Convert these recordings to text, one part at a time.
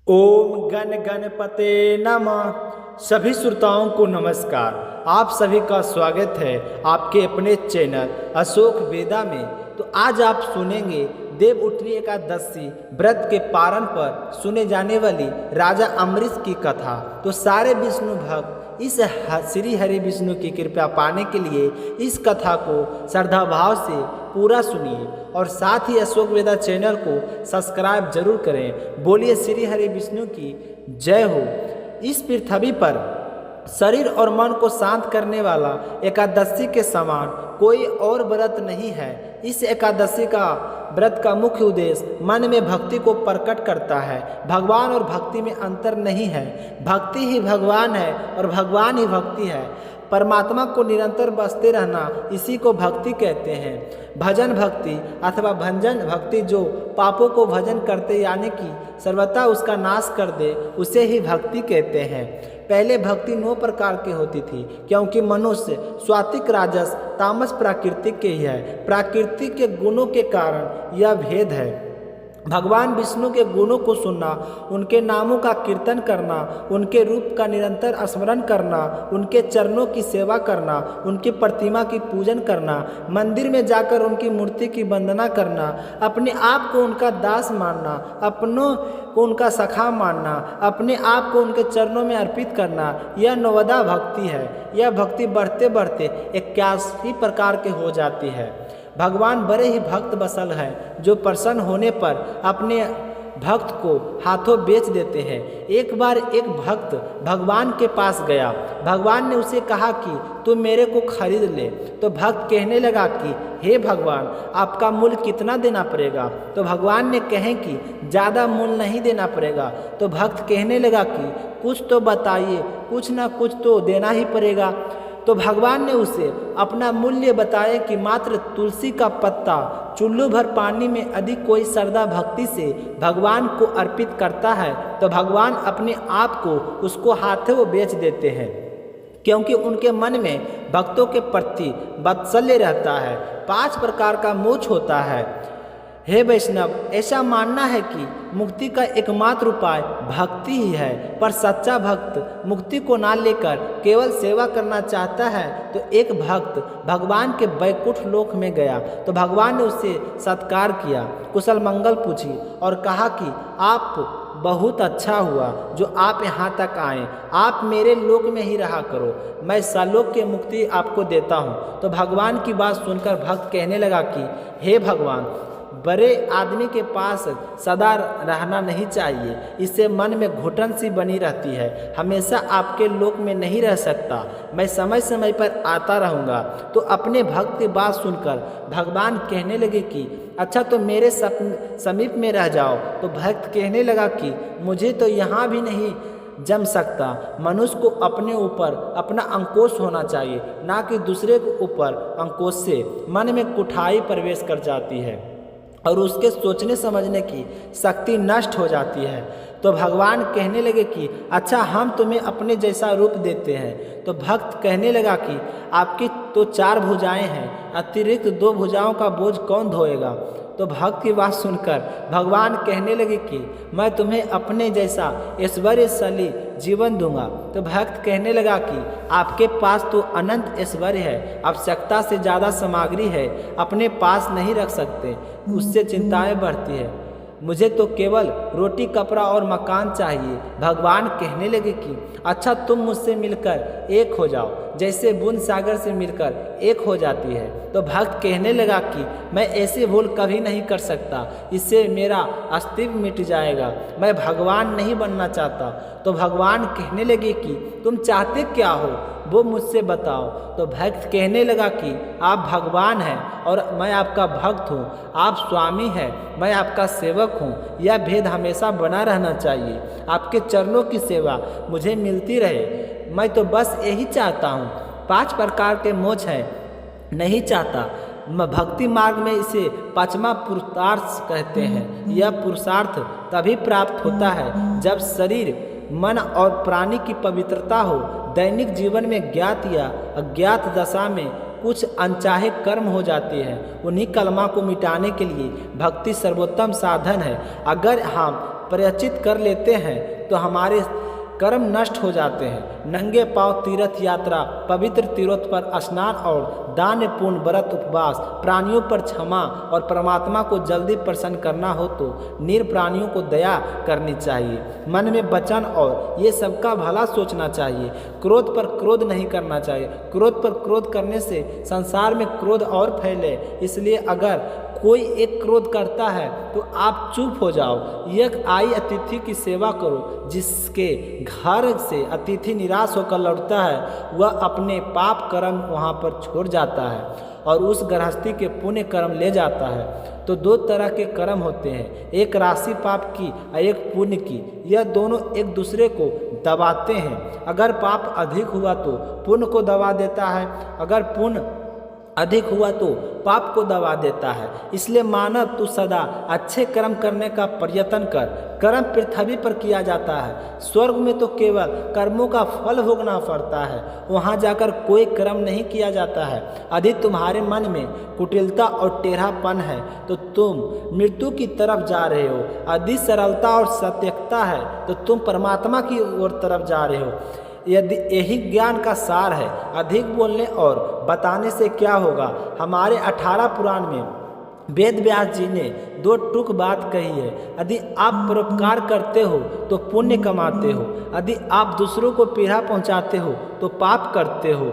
ओम गण गणपते नमः। सभी श्रोताओं को नमस्कार। आप सभी का स्वागत है आपके अपने चैनल अशोक वेदा में। तो आज आप सुनेंगे देवउठनी एकादशी व्रत के पारण पर सुने जाने वाली राजा अम्बरीश की कथा। तो सारे विष्णु भक्त इस श्री हरि विष्णु की कृपा पाने के लिए इस कथा को श्रद्धा भाव से पूरा सुनिए और साथ ही अशोक वेदा चैनल को सब्सक्राइब जरूर करें। बोलिए श्री हरि विष्णु की जय हो। इस पृथ्वी पर शरीर और मन को शांत करने वाला एकादशी के समान कोई और व्रत नहीं है। इस एकादशी का व्रत का मुख्य उद्देश्य मन में भक्ति को प्रकट करता है। भगवान और भक्ति में अंतर नहीं है। भक्ति ही भगवान है और भगवान ही भक्ति है। परमात्मा को निरंतर बसते रहना इसी को भक्ति कहते हैं। भजन भक्ति अथवा भंजन भक्ति जो पापों को भजन करते यानी कि सर्वथा उसका नाश कर दे उसे ही भक्ति कहते हैं। पहले भक्ति 9 प्रकार की होती थी क्योंकि मनुष्य सात्विक राजस तामस प्राकृतिक के ही है। प्राकृतिक के गुणों के कारण यह भेद है। भगवान विष्णु के गुणों को सुनना, उनके नामों का कीर्तन करना, उनके रूप का निरंतर स्मरण करना, उनके चरणों की सेवा करना, उनकी प्रतिमा की पूजन करना, मंदिर में जाकर उनकी मूर्ति की वंदना करना, अपने आप को उनका दास मानना, अपनों को उनका सखा मानना, अपने आप को उनके चरणों में अर्पित करना, यह नवदा भक्ति है। यह भक्ति बढ़ते बढ़ते 81 प्रकार के हो जाती है। भगवान बड़े ही भक्त बसल है जो प्रसन्न होने पर अपने भक्त को हाथों बेच देते हैं। एक बार एक भक्त भगवान के पास गया। भगवान ने उसे कहा कि तू मेरे को खरीद ले। तो भक्त कहने लगा कि हे भगवान, आपका मूल्य कितना देना पड़ेगा। तो भगवान ने कहे कि ज़्यादा मूल्य नहीं देना पड़ेगा। तो भक्त कहने लगा कि कुछ तो बताइए, कुछ ना कुछ तो देना ही पड़ेगा। तो भगवान ने उसे अपना मूल्य बताया कि मात्र तुलसी का पत्ता चुल्लू भर पानी में अधिक कोई श्रद्धा भक्ति से भगवान को अर्पित करता है तो भगवान अपने आप को उसको हाथों बेच देते हैं, क्योंकि उनके मन में भक्तों के प्रति वात्सल्य रहता है। 5 प्रकार का मोक्ष होता है। हे वैष्णव, ऐसा मानना है कि मुक्ति का एकमात्र उपाय भक्ति ही है, पर सच्चा भक्त मुक्ति को ना लेकर केवल सेवा करना चाहता है। तो एक भक्त भगवान के वैकुंठ लोक में गया तो भगवान ने उसे सत्कार किया, कुशल मंगल पूछी और कहा कि आप बहुत अच्छा हुआ जो आप यहाँ तक आए। आप मेरे लोक में ही रहा करो, मैं सलोक की मुक्ति आपको देता हूँ। तो भगवान की बात सुनकर भक्त कहने लगा कि हे भगवान, बड़े आदमी के पास सदा रहना नहीं चाहिए, इससे मन में घुटन सी बनी रहती है। हमेशा आपके लोक में नहीं रह सकता, मैं समय समय पर आता रहूँगा। तो अपने भक्त की बात सुनकर भगवान कहने लगे कि अच्छा, तो मेरे समीप में रह जाओ। तो भक्त कहने लगा कि मुझे तो यहाँ भी नहीं जम सकता। मनुष्य को अपने ऊपर अपना अंकुश होना चाहिए, ना कि दूसरे के ऊपर अंकुश से मन में कुठाई प्रवेश कर जाती है और उसके सोचने समझने की शक्ति नष्ट हो जाती है। तो भगवान कहने लगे कि अच्छा, हम तुम्हें अपने जैसा रूप देते हैं। तो भक्त कहने लगा कि आपकी तो 4 भुजाएं हैं, अतिरिक्त 2 भुजाओं का बोझ कौन ढोएगा। तो भक्त की बात सुनकर भगवान कहने लगे कि मैं तुम्हें अपने जैसा ऐश्वर्यशाली जीवन दूंगा। तो भक्त कहने लगा कि आपके पास तो अनंत ऐश्वर्य है, आवश्यकता से ज़्यादा सामग्री है, अपने पास नहीं रख सकते, उससे चिंताएं बढ़ती है। मुझे तो केवल रोटी कपड़ा और मकान चाहिए। भगवान कहने लगे कि अच्छा, तुम मुझसे मिलकर एक हो जाओ, जैसे बूंद सागर से मिलकर एक हो जाती है। तो भक्त कहने लगा कि मैं ऐसी भूल कभी नहीं कर सकता, इससे मेरा अस्तित्व मिट जाएगा, मैं भगवान नहीं बनना चाहता। तो भगवान कहने लगे कि तुम चाहते क्या हो, वो मुझसे बताओ। तो भक्त कहने लगा कि आप भगवान हैं और मैं आपका भक्त हूँ, आप स्वामी हैं, मैं आपका सेवक हूँ। यह भेद हमेशा बना रहना चाहिए। आपके चरणों की सेवा मुझे मिलती रहे, मैं तो बस यही चाहता हूँ। 5 प्रकार के मोक्ष हैं, नहीं चाहता। भक्ति मार्ग में इसे 5वां पुरुषार्थ कहते हैं। यह पुरुषार्थ तभी प्राप्त होता है जब शरीर, मन और प्राणी की पवित्रता हो। दैनिक जीवन में ज्ञात या अज्ञात दशा में कुछ अनचाहे कर्म हो जाते हैं, उन्हीं कलमा को मिटाने के लिए भक्ति सर्वोत्तम साधन है। अगर हम परिचित कर लेते हैं तो हमारे कर्म नष्ट हो जाते हैं। नंगे पांव तीर्थ यात्रा, पवित्र तीर्थों पर स्नान और दान, पूर्ण व्रत, उपवास, प्राणियों पर क्षमा और परमात्मा को जल्दी प्रसन्न करना हो तो निर प्राणियों को दया करनी चाहिए। मन में वचन और ये सबका भला सोचना चाहिए। क्रोध पर क्रोध नहीं करना चाहिए। क्रोध पर क्रोध करने से संसार में क्रोध और फैले। इसलिए अगर कोई एक क्रोध करता है तो आप चुप हो जाओ। एक आई अतिथि की सेवा करो। जिसके घर से अतिथि निराश होकर लौटता है वह अपने पाप कर्म वहाँ पर छोड़ जाता है और उस गृहस्थी के पुण्य कर्म ले जाता है। तो दो तरह के कर्म होते हैं, एक राशि पाप की और एक पुण्य की। यह दोनों एक दूसरे को दबाते हैं। अगर पाप अधिक हुआ तो पुण्य को दबा देता है, अगर पुण्य अधिक हुआ तो पाप को दबा देता है। इसलिए मानव तू सदा अच्छे कर्म करने का प्रयत्न कर। कर्म पृथ्वी पर किया जाता है, स्वर्ग में तो केवल कर्मों का फल भोगना पड़ता है। वहाँ जाकर कोई कर्म नहीं किया जाता है। यदि तुम्हारे मन में कुटिलता और टेढ़ापन है तो तुम मृत्यु की तरफ जा रहे हो। यदि सरलता और सत्यता है तो तुम परमात्मा की ओर तरफ जा रहे हो। यदि यही ज्ञान का सार है। अधिक बोलने और बताने से क्या होगा। हमारे 18 पुराण में वेद व्यास जी ने 2 टूक बात कही है। यदि आप परोपकार करते हो तो पुण्य कमाते हो, यदि आप दूसरों को पीड़ा पहुंचाते हो तो पाप करते हो।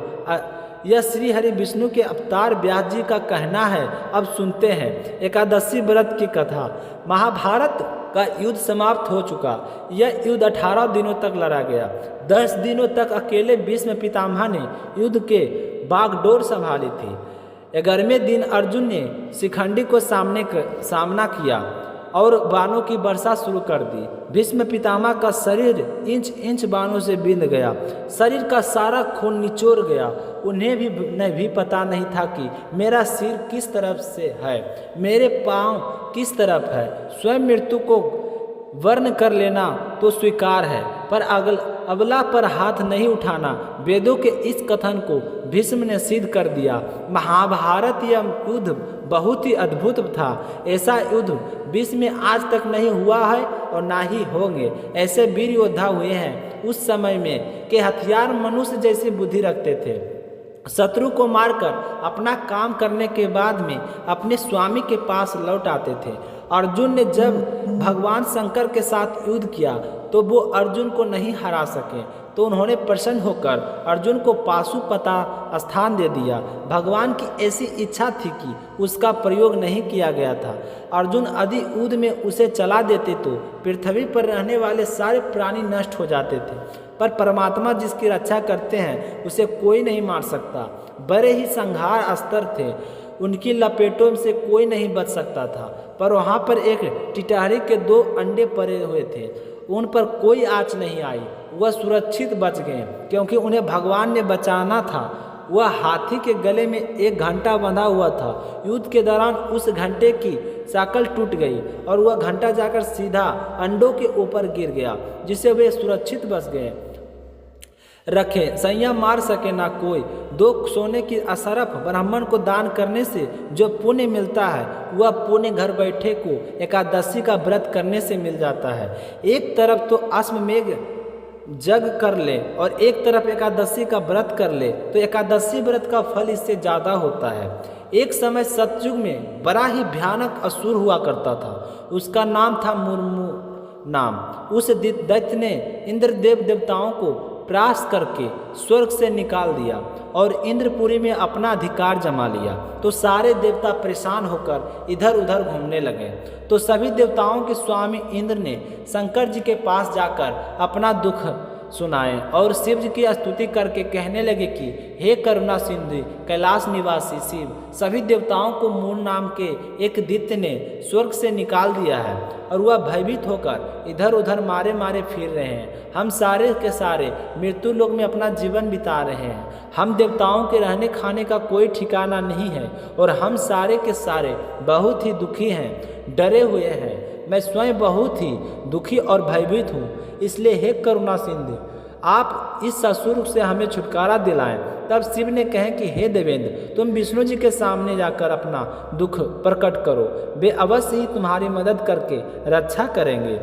यह श्री हरि विष्णु के अवतार व्यास जी का कहना है। अब सुनते हैं एकादशी व्रत की कथा। महाभारत का युद्ध समाप्त हो चुका। यह युद्ध 18 दिनों तक लड़ा गया। 10 दिनों तक अकेले भीष्म पितामह ने युद्ध के बागडोर संभाली थी। 11वें दिन अर्जुन ने शिखंडी को सामना किया और बाणों की वर्षा शुरू कर दी। भीष्म पितामह का शरीर इंच इंच बाणों से बिंद गया। शरीर का सारा खून निचोड़ गया। उन्हें भी पता नहीं था कि मेरा सिर किस तरफ से है, मेरे पांव किस तरफ है। स्वयं मृत्यु को वर्ण कर लेना तो स्वीकार है, पर अबला पर हाथ नहीं उठाना। वेदों के इस कथन को भीष्म ने सिद्ध कर दिया। महाभारत यह युद्ध बहुत ही अद्भुत था। ऐसा युद्ध विश्व में आज तक नहीं हुआ है और ना ही होंगे। ऐसे वीर योद्धा हुए हैं उस समय में कि हथियार मनुष्य जैसी बुद्धि रखते थे। शत्रु को मारकर अपना काम करने के बाद में अपने स्वामी के पास लौट आते थे। अर्जुन ने जब भगवान शंकर के साथ युद्ध किया तो वो अर्जुन को नहीं हरा सके, तो उन्होंने प्रसन्न होकर अर्जुन को पाशुपता स्थान दे दिया। भगवान की ऐसी इच्छा थी कि उसका प्रयोग नहीं किया गया था। अर्जुन यदि युद्ध में उसे चला देते तो पृथ्वी पर रहने वाले सारे प्राणी नष्ट हो जाते थे, पर परमात्मा जिसकी रक्षा करते हैं उसे कोई नहीं मार सकता। बड़े ही संहार अस्त्र थे, उनकी लपेटों से कोई नहीं बच सकता था। पर वहाँ पर एक टिटहरी के 2 अंडे पड़े हुए थे, उन पर कोई आँच नहीं आई। वह सुरक्षित बच गए क्योंकि उन्हें भगवान ने बचाना था। वह हाथी के गले में एक घंटा बंधा हुआ था। युद्ध के दौरान उस घंटे की साकल टूट गई और वह घंटा जाकर सीधा अंडों के ऊपर गिर गया, जिससे वे सुरक्षित बच गए। रखे संयम मार सके ना कोई। 2 सोने की असरफ ब्राह्मण को दान करने से जो पुण्य मिलता है वह पुण्य घर बैठे को एकादशी का व्रत करने से मिल जाता है। एक तरफ तो अश्वमेघ जग कर ले और एक तरफ एकादशी का व्रत कर ले तो एकादशी व्रत का फल इससे ज़्यादा होता है। एक समय सतयुग में बड़ा ही भयानक असुर हुआ करता था। उसका नाम था मुर्मू नाम। उस दैत्य ने इंद्रदेव देवताओं को परास्त करके स्वर्ग से निकाल दिया और इंद्रपुरी में अपना अधिकार जमा लिया। तो सारे देवता परेशान होकर इधर उधर घूमने लगे। तो सभी देवताओं के स्वामी इंद्र ने शंकर जी के पास जाकर अपना दुख सुनाए और शिव जी की स्तुति करके कहने लगे कि हे करुणा सिंधु कैलाश निवासी शिव, सभी देवताओं को मूल नाम के एक दैत्य ने स्वर्ग से निकाल दिया है और वह भयभीत होकर इधर उधर मारे मारे फिर रहे हैं। हम सारे के सारे मृत्यु लोक में अपना जीवन बिता रहे हैं। हम देवताओं के रहने खाने का कोई ठिकाना नहीं है और हम सारे के सारे बहुत ही दुखी हैं, डरे हुए हैं। मैं स्वयं बहुत ही दुखी और भयभीत हूँ। इसलिए हे करुणा सिंधु, आप इस असुर से हमें छुटकारा दिलाएं। तब शिव ने कहे कि हे देवेंद्र, तुम विष्णु जी के सामने जाकर अपना दुख प्रकट करो, वे अवश्य ही तुम्हारी मदद करके रक्षा करेंगे।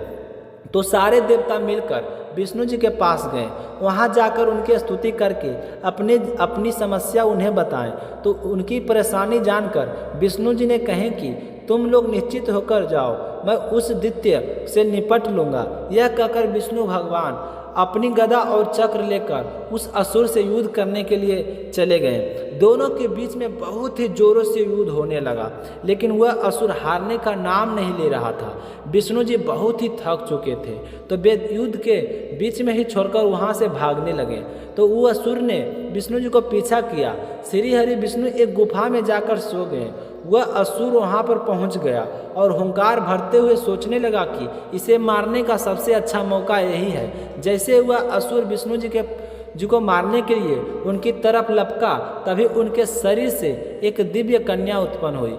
तो सारे देवता मिलकर विष्णु जी के पास गए। वहाँ जाकर उनकी स्तुति करके अपनी समस्या उन्हें बताएं। तो उनकी परेशानी जानकर विष्णु जी ने कहें कि तुम लोग निश्चित होकर जाओ, मैं उस दैत्य से निपट लूँगा। यह कहकर विष्णु भगवान अपनी गदा और चक्र लेकर उस असुर से युद्ध करने के लिए चले गए। दोनों के बीच में बहुत ही जोरों से युद्ध होने लगा, लेकिन वह असुर हारने का नाम नहीं ले रहा था। विष्णु जी बहुत ही थक चुके थे, तो वे युद्ध के बीच में ही छोड़कर वहाँ से भागने लगे। तो वो असुर ने विष्णु जी को पीछा किया। श्री हरि विष्णु एक गुफा में जाकर सो गए। वह असुर वहाँ पर पहुँच गया और हुंकार भरते हुए सोचने लगा कि इसे मारने का सबसे अच्छा मौका यही है। जैसे वह असुर विष्णु जी को मारने के लिए उनकी तरफ लपका, तभी उनके शरीर से एक दिव्य कन्या उत्पन्न हुई।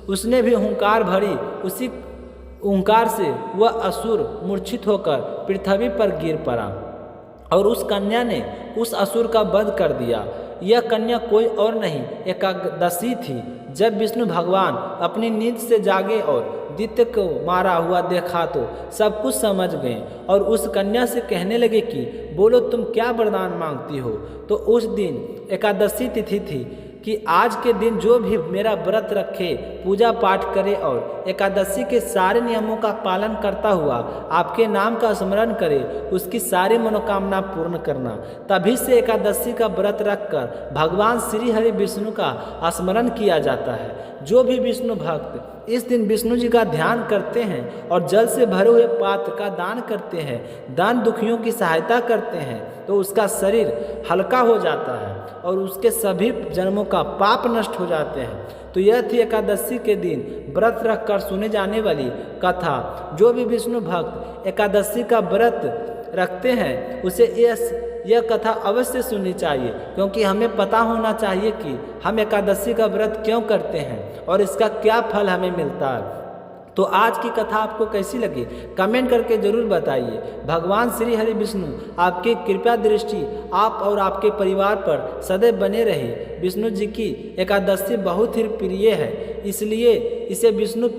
उसने भी हुंकार भरी। उसी हुंकार से वह असुर मूर्छित होकर पृथ्वी पर गिर पड़ा और उस कन्या ने उस असुर का वध कर दिया। यह कन्या कोई और नहीं, एकादशी थी। जब विष्णु भगवान अपनी नींद से जागे और दैत्य को मारा हुआ देखा तो सब कुछ समझ गए और उस कन्या से कहने लगे कि बोलो तुम क्या वरदान मांगती हो। तो उस दिन एकादशी तिथि थी कि आज के दिन जो भी मेरा व्रत रखे, पूजा पाठ करे और एकादशी के सारे नियमों का पालन करता हुआ आपके नाम का स्मरण करे, उसकी सारी मनोकामना पूर्ण करना। तभी से एकादशी का व्रत रखकर भगवान श्री हरि विष्णु का स्मरण किया जाता है। जो भी विष्णु भक्त इस दिन विष्णु जी का ध्यान करते हैं और जल से भरे हुए पात्र का दान करते हैं, दान दुखियों की सहायता करते हैं, तो उसका शरीर हल्का हो जाता है और उसके सभी जन्मों का पाप नष्ट हो जाते हैं। तो यह थी एकादशी के दिन व्रत रखकर सुने जाने वाली कथा। जो भी विष्णु भक्त एकादशी का व्रत रखते हैं उसे यह कथा अवश्य सुननी चाहिए, क्योंकि हमें पता होना चाहिए कि हम एकादशी का व्रत क्यों करते हैं और इसका क्या फल हमें मिलता है। तो आज की कथा आपको कैसी लगी कमेंट करके जरूर बताइए। भगवान श्री हरि विष्णु आपकी कृपा दृष्टि आप और आपके परिवार पर सदैव बने रहे। विष्णु जी की एकादशी बहुत ही प्रिय है, इसलिए इसे विष्णु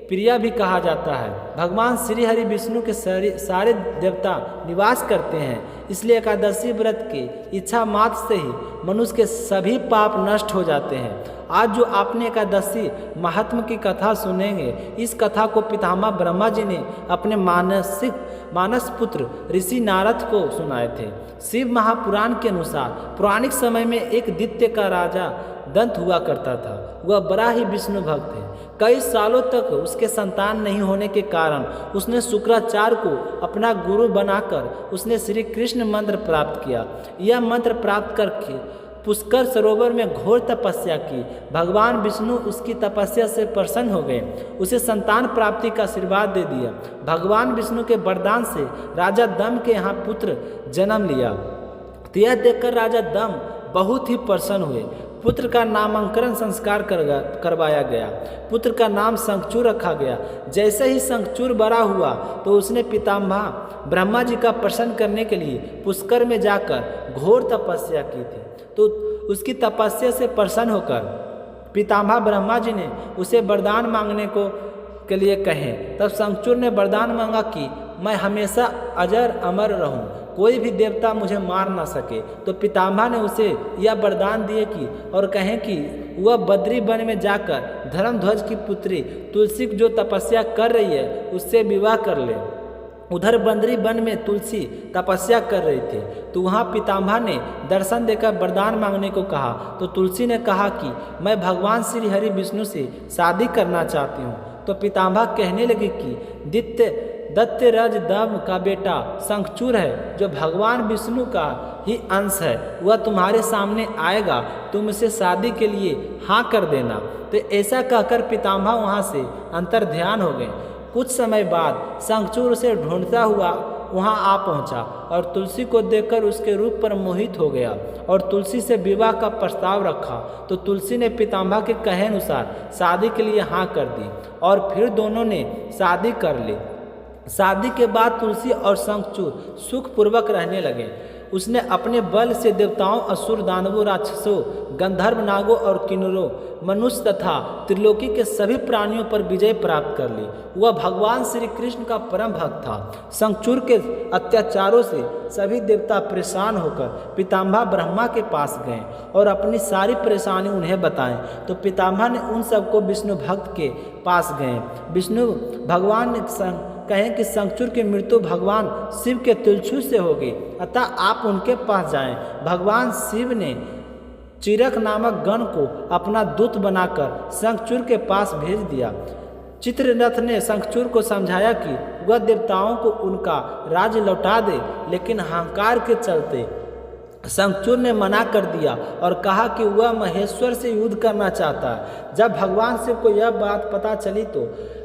प्रिया भी कहा जाता है। भगवान श्री हरि विष्णु के सारे देवता निवास करते हैं, इसलिए एकादशी व्रत की इच्छा मात्र से ही मनुष्य के सभी पाप नष्ट हो जाते हैं। आज जो आपने एकादशी महात्मा की कथा सुनेंगे, इस कथा को पितामह ब्रह्मा जी ने अपने मानस पुत्र ऋषि नारद को सुनाए थे। शिव महापुराण के अनुसार पौराणिक समय में एक दैत्य का राजा दंत हुआ करता था। वह बड़ा ही विष्णु भक्त है। कई सालों तक उसके संतान नहीं होने के कारण उसने शुक्राचार्य को अपना गुरु बनाकर उसने श्री कृष्ण मंत्र प्राप्त किया। यह मंत्र प्राप्त करके पुष्कर सरोवर में घोर तपस्या की। भगवान विष्णु उसकी तपस्या से प्रसन्न हो गए, उसे संतान प्राप्ति का आशीर्वाद दे दिया। भगवान विष्णु के वरदान से राजा दम के यहाँ पुत्र जन्म लिया। तो यह देखकर राजा दम बहुत ही प्रसन्न हुए। पुत्र का नामकरण संस्कार करवाया गया। पुत्र का नाम शंखचूड़ रखा गया। जैसे ही शंखचूड़ बड़ा हुआ तो उसने पितामह ब्रह्मा जी का प्रसन्न करने के लिए पुष्कर में जाकर घोर तपस्या की थी। तो उसकी तपस्या से प्रसन्न होकर पितामह ब्रह्मा जी ने उसे वरदान मांगने के लिए कहे। तब शंखचूड़ ने वरदान मांगा कि मैं हमेशा अजर अमर रहूं, कोई भी देवता मुझे मार ना सके। तो पितामह ने उसे यह वरदान दिए कि और कहें कि वह बद्री वन में जाकर धर्मध्वज की पुत्री तुलसी जो तपस्या कर रही है उससे विवाह कर ले। उधर बद्री वन में तुलसी तपस्या कर रही थी, तो वहाँ पितामह ने दर्शन देकर वरदान मांगने को कहा। तो तुलसी ने कहा कि मैं भगवान श्री हरि विष्णु से शादी करना चाहती हूँ। तो पितामह कहने लगे कि दत्तराज दम का बेटा शंखचूड़ है, जो भगवान विष्णु का ही अंश है, वह तुम्हारे सामने आएगा, तुम उसे शादी के लिए हाँ कर देना। तो ऐसा कहकर पितामह वहाँ से अंतर ध्यान हो गए। कुछ समय बाद शंखचूड़ उसे ढूंढता हुआ वहाँ आ पहुँचा और तुलसी को देखकर उसके रूप पर मोहित हो गया और तुलसी से विवाह का प्रस्ताव रखा। तो तुलसी ने पितामह के कहे अनुसार शादी के लिए हाँ कर दी और फिर दोनों ने शादी कर ली। शादी के बाद तुलसी और शंखचूड़ सुखपूर्वक रहने लगे। उसने अपने बल से देवताओं, असुर, दानवों, राक्षसों, गंधर्व, नागों और किन्नरों, मनुष्य तथा त्रिलोकी के सभी प्राणियों पर विजय प्राप्त कर ली। वह भगवान श्री कृष्ण का परम भक्त था। शंखचूड़ के अत्याचारों से सभी देवता परेशान होकर पितामह ब्रह्मा के पास गए और अपनी सारी परेशानी उन्हें बताएं। तो पितामह ने उन सबको विष्णु भक्त के पास गए। विष्णु भगवान ने कहें कि शंखचूड़ की मृत्यु भगवान शिव के तिलछू से होगी, अतः आप उनके पास जाएं। भगवान शिव ने चिरक नामक गण को अपना दूत बनाकर शंखचूड़ के पास भेज दिया। चित्ररथ ने शंखचूड़ को समझाया कि वह देवताओं को उनका राज्य लौटा दे, लेकिन अहंकार के चलते शंखचूड़ ने मना कर दिया और कहा कि वह महेश्वर से युद्ध करना चाहता है। जब भगवान शिव को यह बात पता चली तो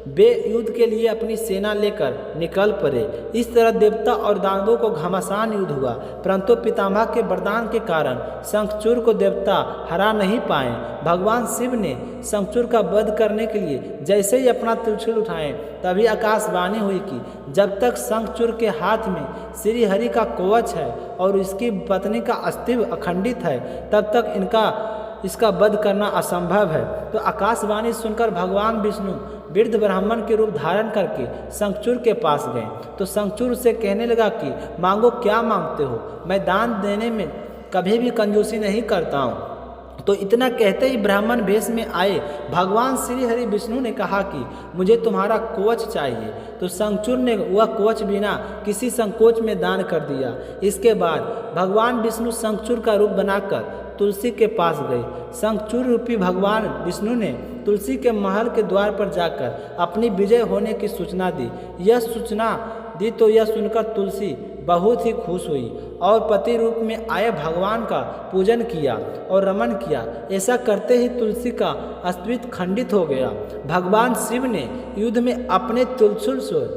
वे युद्ध के लिए अपनी सेना लेकर निकल पड़े। इस तरह देवता और दानवों को घमासान युद्ध हुआ, परंतु पितामह के वरदान के कारण शंखचूड़ को देवता हरा नहीं पाए। भगवान शिव ने शंखचूड़ का वध करने के लिए जैसे ही अपना त्रिशूल उठाए, तभी आकाशवाणी हुई कि जब तक शंखचूड़ के हाथ में श्री हरि का कवच है और इसकी पत्नी का अस्तित्व अखंडित है, तब तक इसका वध करना असंभव है। तो आकाशवाणी सुनकर भगवान विष्णु वृद्ध ब्राह्मण के रूप धारण करके शंखचूड़ के पास गए। तो शंखचूड़ से कहने लगा कि मांगो, क्या मांगते हो, मैं दान देने में कभी भी कंजूसी नहीं करता हूँ। तो इतना कहते ही ब्राह्मण वेश में आए भगवान श्री हरि विष्णु ने कहा कि मुझे तुम्हारा कवच चाहिए। तो शंखचूड़ ने वह कवच बिना किसी संकोच में दान कर दिया। इसके बाद भगवान विष्णु शंखचूड़ का रूप बनाकर तुलसी के पास गए। शंखचूड़ रूपी भगवान विष्णु ने तुलसी के महल के द्वार पर जाकर अपनी विजय होने की सूचना दी। यह सुनकर तुलसी बहुत ही खुश हुई और पति रूप में आए भगवान का पूजन किया और रमन किया। ऐसा करते ही तुलसी का अस्तित्व खंडित हो गया। भगवान शिव ने युद्ध में अपने त्रिशूल से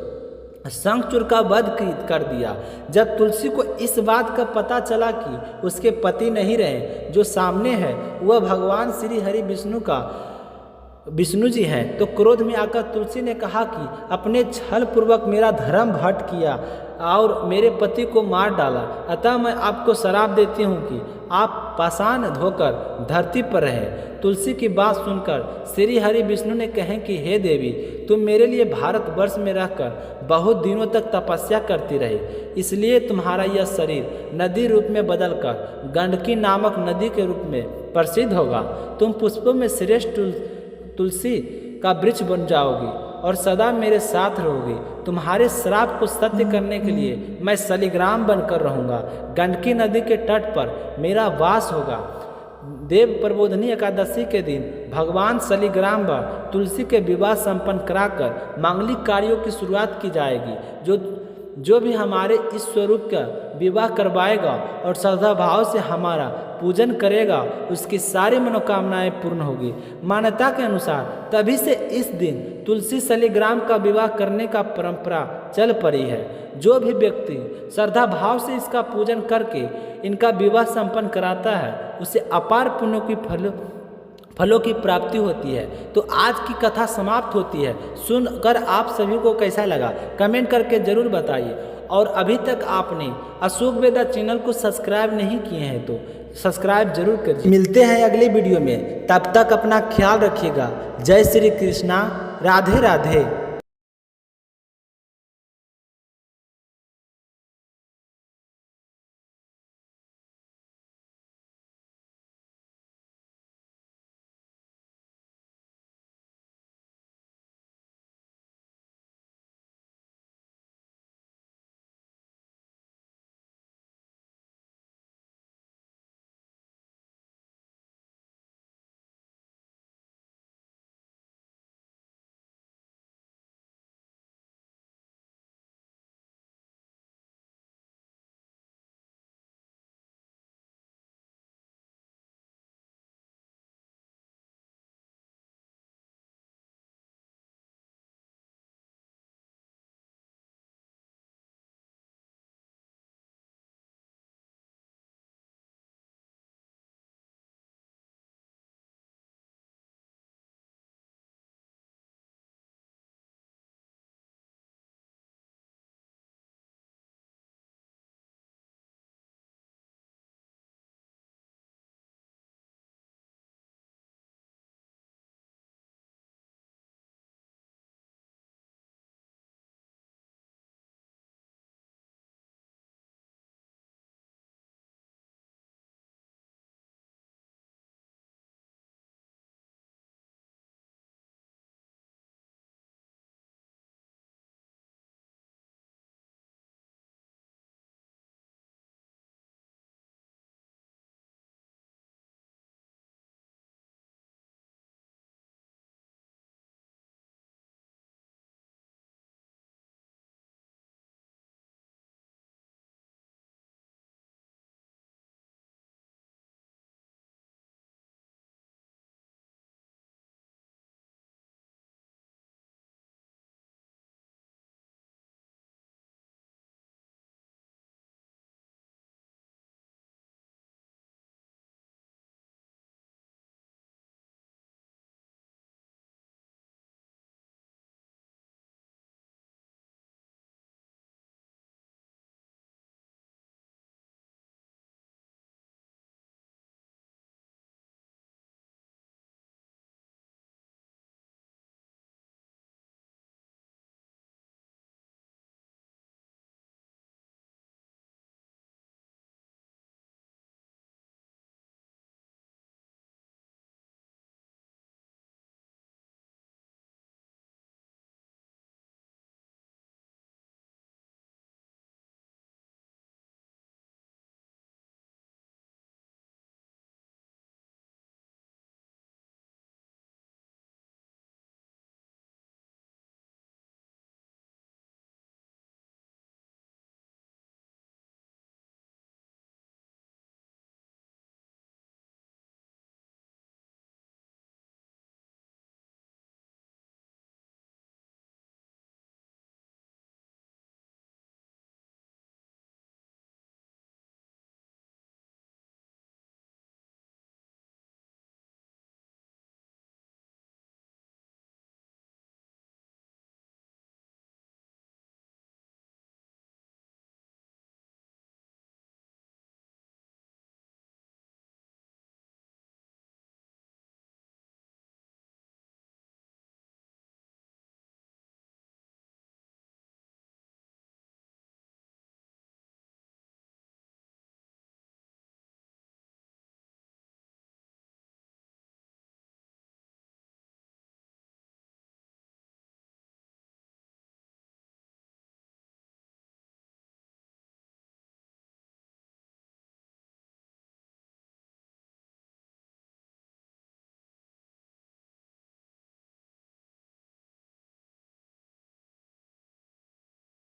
शंखचूड़ का वध कर दिया। जब तुलसी को इस बात का पता चला कि उसके पति नहीं रहे, जो सामने है वह भगवान श्री हरि विष्णु जी हैं, तो क्रोध में आकर तुलसी ने कहा कि अपने छल पूर्वक मेरा धर्म भट्ट किया और मेरे पति को मार डाला, अतः मैं आपको श्राप देती हूँ कि आप पाषाण धोकर धरती पर रहें। तुलसी की बात सुनकर श्री हरि विष्णु ने कहें कि हे देवी, तुम मेरे लिए भारतवर्ष में रहकर बहुत दिनों तक तपस्या करती रही, इसलिए तुम्हारा यह शरीर नदी रूप में बदलकर गंडकी नामक नदी के रूप में प्रसिद्ध होगा। तुम पुष्पों में श्रेष्ठ तुलसी का वृक्ष बन जाओगी और सदा मेरे साथ रहोगी। तुम्हारे श्राप को सत्य करने के लिए मैं शालिग्राम बनकर रहूँगा। गंडकी नदी के तट पर मेरा वास होगा। देव प्रबोधनी एकादशी के दिन भगवान शालिग्राम व तुलसी के विवाह संपन्न कराकर मांगलिक कार्यों की शुरुआत की जाएगी। जो भी हमारे इस स्वरूप का विवाह करवाएगा और श्रद्धा भाव से हमारा पूजन करेगा, उसकी सारी मनोकामनाएं पूर्ण होगी। मान्यता के अनुसार तभी से इस दिन तुलसी शालिग्राम का विवाह करने का परंपरा चल पड़ी है। जो भी व्यक्ति श्रद्धा भाव से इसका पूजन करके इनका विवाह संपन्न कराता है, उसे अपार पुण्यों की फलों की प्राप्ति होती है। तो आज की कथा समाप्त होती है। सुनकर आप सभी को कैसा लगा कमेंट करके ज़रूर बताइए। और अभी तक आपने अशोक वेदा चैनल को सब्सक्राइब नहीं किए हैं तो सब्सक्राइब जरूर करिए। मिलते हैं अगले वीडियो में, तब तक अपना ख्याल रखिएगा। जय श्री कृष्णा, राधे राधे।